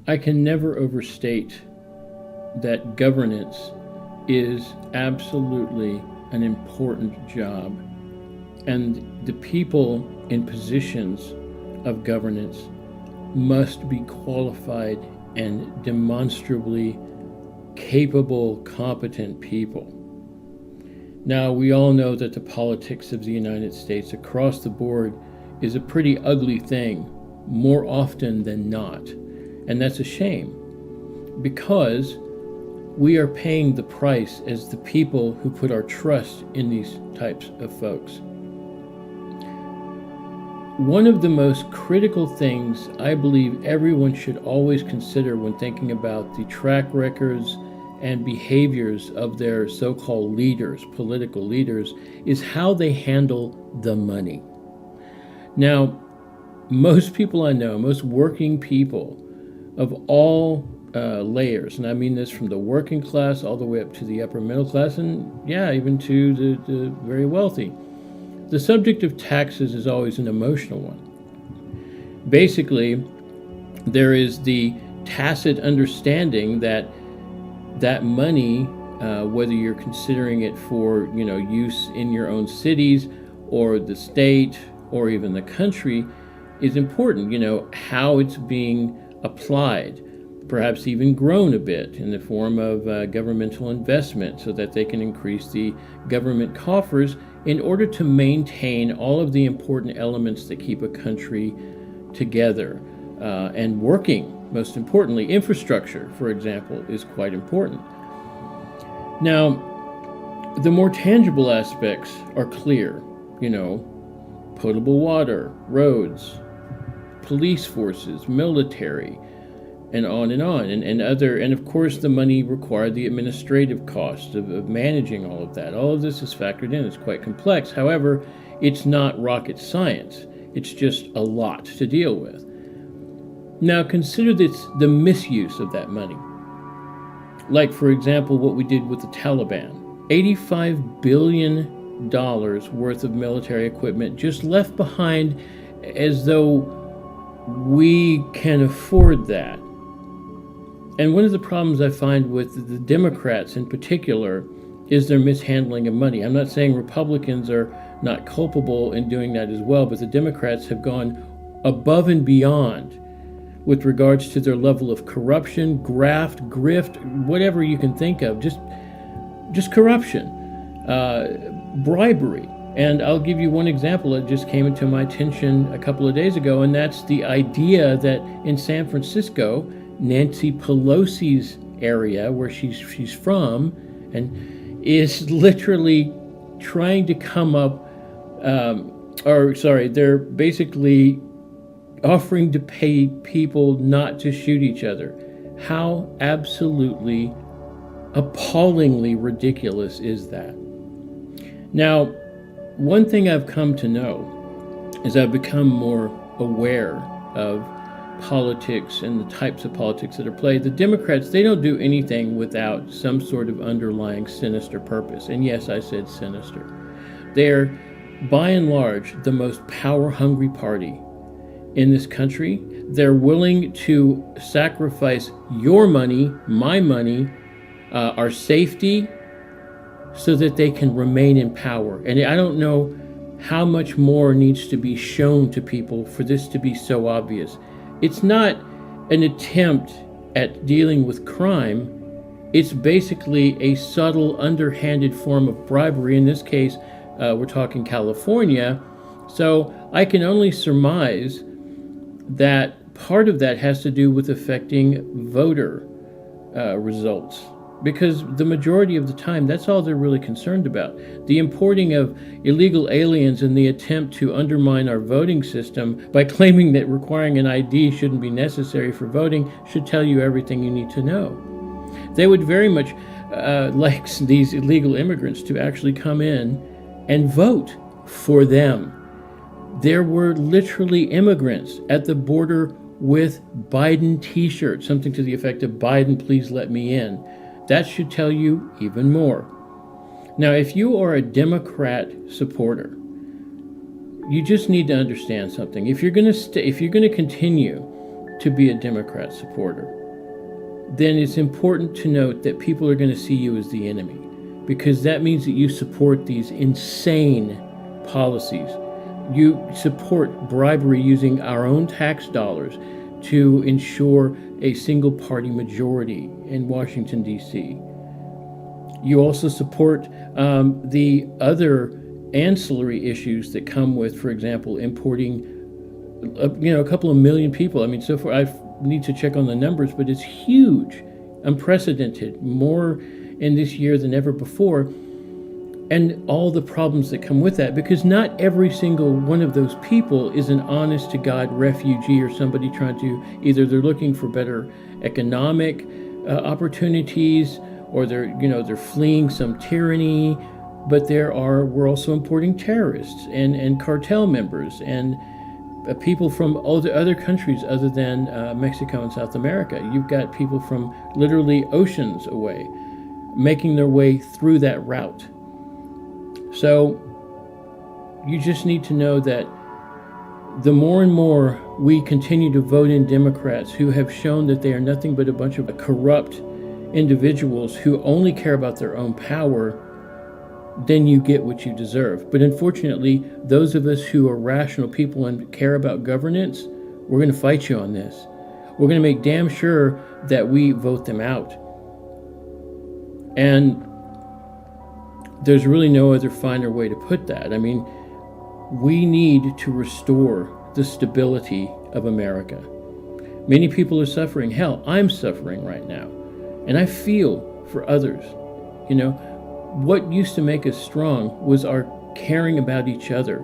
I can never overstate that governance is absolutely an important job, and the people in positions of governance must be qualified and demonstrably capable, competent people. Now, we all know that the politics of the United States across the board is a pretty ugly thing, more often than not. And that's a shame, because we are paying the price as the people who put our trust in these types of folks. One of the most critical things I believe everyone should always consider when thinking about the track records and behaviors of their so-called leaders, political leaders, is how they handle the money. Now, most people I know, most working people of all layers, and I mean this from the working class all the way up to the upper middle class, and even to the very wealthy. The subject of taxes is always an emotional one. Basically, there is the tacit understanding that money, whether you're considering it for use in your own cities or the state or even the country, is important. How it's being applied, perhaps even grown a bit in the form of governmental investment so that they can increase the government coffers in order to maintain all of the important elements that keep a country together and working. Most importantly, infrastructure, for example, is quite important. Now, the more tangible aspects are clear, potable water, roads, police forces, military, and on and on, and of course the money required, the administrative cost of managing all of that. All of this is factored in. It's quite complex. However, it's not rocket science. It's just a lot to deal with. Now consider the misuse of that money. Like, for example, what we did with the Taliban. $85 billion worth of military equipment just left behind as though we can afford that. And one of the problems I find with the Democrats in particular is their mishandling of money. I'm not saying Republicans are not culpable in doing that as well, but the Democrats have gone above and beyond with regards to their level of corruption, graft, grift, whatever you can think of, just corruption, bribery. And I'll give you one example that just came into my attention a couple of days ago, and that's the idea that in San Francisco, Nancy Pelosi's area, where she's from, and is literally trying to come up, they're basically offering to pay people not to shoot each other. How absolutely appallingly ridiculous is that? Now, one thing I've come to know is I've become more aware of politics and the types of politics that are played. The Democrats, they don't do anything without some sort of underlying sinister purpose. And yes, I said sinister. They're, by and large, the most power-hungry party in this country. They're willing to sacrifice your money, my money, our safety, so that they can remain in power. And I don't know how much more needs to be shown to people for this to be so obvious. It's not an attempt at dealing with crime. It's basically a subtle, underhanded form of bribery. In this case, we're talking California. So I can only surmise that part of that has to do with affecting voter results, because the majority of the time, that's all they're really concerned about. The importing of illegal aliens and the attempt to undermine our voting system by claiming that requiring an ID shouldn't be necessary for voting should tell you everything you need to know. They would very much like these illegal immigrants to actually come in and vote for them. There were literally immigrants at the border with Biden t-shirts, something to the effect of, "Biden, please let me in." That should tell you even more. Now, if you are a Democrat supporter, you just need to understand something. If you're going to continue to be a Democrat supporter, then it's important to note that people are going to see you as the enemy, because that means that you support these insane policies. You support bribery using our own tax dollars to ensure a single party majority in Washington, D.C. You also support the other ancillary issues that come with, for example, importing a couple of million people. I mean, so far I need to check on the numbers, but it's huge, unprecedented, more in this year than ever before, and all the problems that come with that, because not every single one of those people is an honest to God refugee or somebody trying to, either they're looking for better economic opportunities, or they're fleeing some tyranny, but we're also importing terrorists and cartel members and people from all the other countries other than Mexico and South America. You've got people from literally oceans away making their way through that route. So you just need to know that the more and more we continue to vote in Democrats who have shown that they are nothing but a bunch of corrupt individuals who only care about their own power, then you get what you deserve. But unfortunately, those of us who are rational people and care about governance, we're going to fight you on this. We're going to make damn sure that we vote them out. And there's really no other finer way to put that. I mean, we need to restore the stability of America. Many people are suffering. Hell, I'm suffering right now. And I feel for others. What used to make us strong was our caring about each other.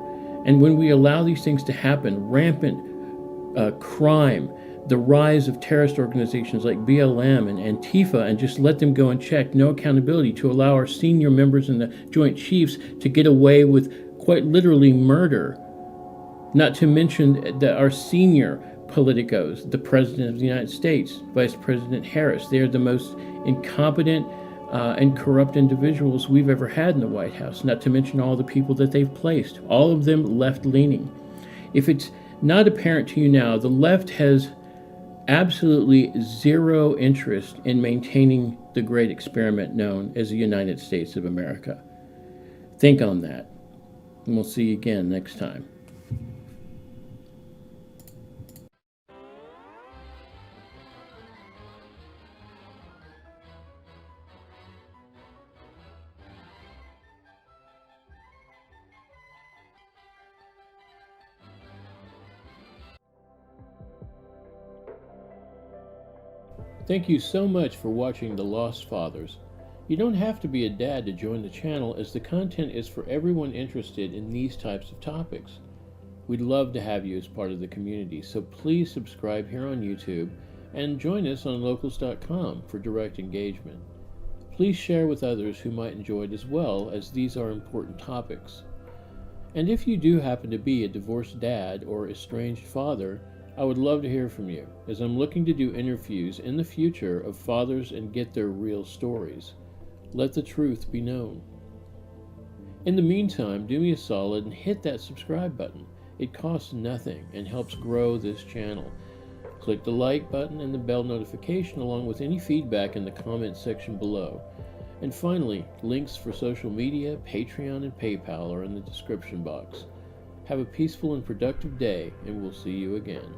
And when we allow these things to happen, rampant crime, the rise of terrorist organizations like BLM and Antifa, and just let them go unchecked, no accountability, to allow our senior members in the Joint Chiefs to get away with quite literally murder, not to mention that our senior politicos, the President of the United States, Vice President Harris, they're the most incompetent and corrupt individuals we've ever had in the White House, not to mention all the people that they've placed, all of them left-leaning. If it's not apparent to you now, the left has absolutely zero interest in maintaining the great experiment known as the United States of America. Think on that, and we'll see you again next time. Thank you so much for watching The Lost Fathers. You don't have to be a dad to join the channel, as the content is for everyone interested in these types of topics. We'd love to have you as part of the community, so please subscribe here on YouTube and join us on locals.com for direct engagement. Please share with others who might enjoy it as well, as these are important topics. And if you do happen to be a divorced dad or estranged father, I would love to hear from you, as I'm looking to do interviews in the future of fathers and get their real stories. Let the truth be known. In the meantime, do me a solid and hit that subscribe button. It costs nothing and helps grow this channel. Click the like button and the bell notification, along with any feedback in the comments section below. And finally, links for social media, Patreon, and PayPal are in the description box. Have a peaceful and productive day, and we'll see you again.